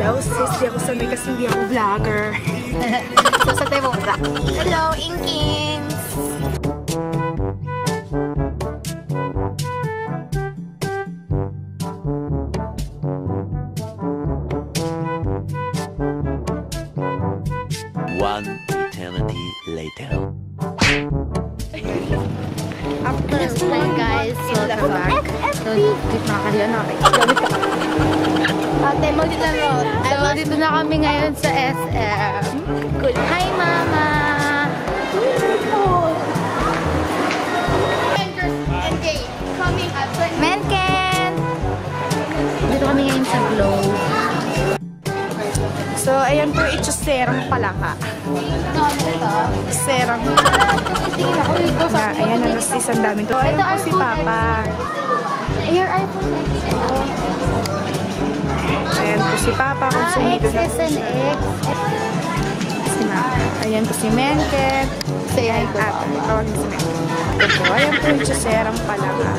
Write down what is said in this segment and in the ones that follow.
Hello sis, di ako sanay kasi hindi ako vlogger. So, sa tayo muna. Hello, Inkins! One eternity later. Hi guys, welcome back. So, dito na kanila na kayo. Ate, dito na road. So, dito na kami ngayon sa SM. Cool. Hi, Mama! Menken! Dito kami ngayon sa Globe. So, ayan po yung serang palaka. Serang. Tingin ako dito sa Ayan ang sis, ang dami to. Ayan po si Papa. Your iPhone X. Ayan po si Papa. Kung sumito na. XS and X. Ayan po si Menket. Say hi to At, tawag niyo si Menket. Ito po, ayan po yung serang palaka.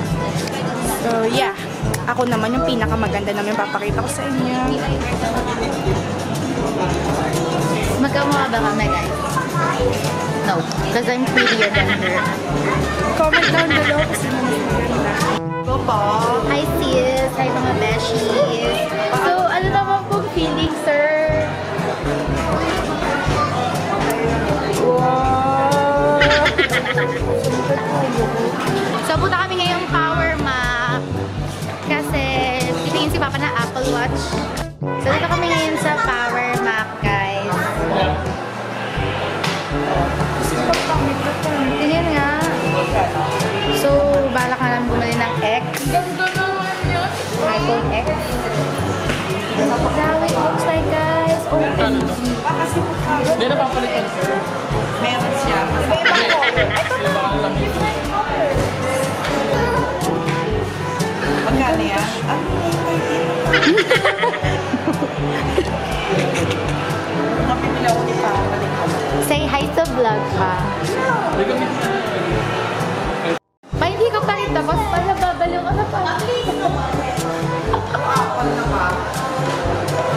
So, yeah. Ako naman yung pinakamaganda naman papakita ko sa inyo. Magkamukha ba kami, guys? No, because I'm prettier than her. Comment down below kasi maganda. Go po. Hi, sis. Hi, mga beshies. So, ano naman pong feeling, sir? Wow! So, punta kami ngayong Power Mac. Kasi, titingin si Papa na Apple Watch. So, dito kami ngayon sa Power Mac, guys. Tingin nga. So, bala ka namin bumili ng X. iPhone X. Now it looks like, guys. Open. Hindi na papalitan, sir. Meron siya. Magkano yan? Napipila ko ni Papa. Say hi sa vlog pa. Pa, hindi ko pa rin tapos pala babaliw ka na pa.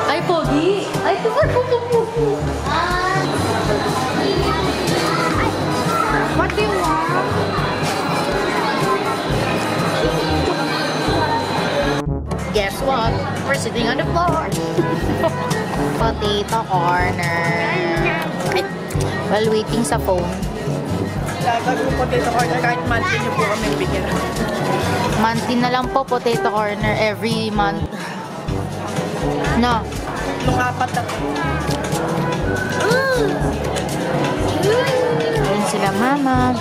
Ay, pogi! Ay, pupupupupu! What do you want? Guess what? We're sitting on the floor. Potato corner. While waiting sa phone. Gagawin potato corner kahit monthly niyo po kami bigyan. Monthly na lang po potato corner every month. No. Nung apat na. Ayun sila, Mama.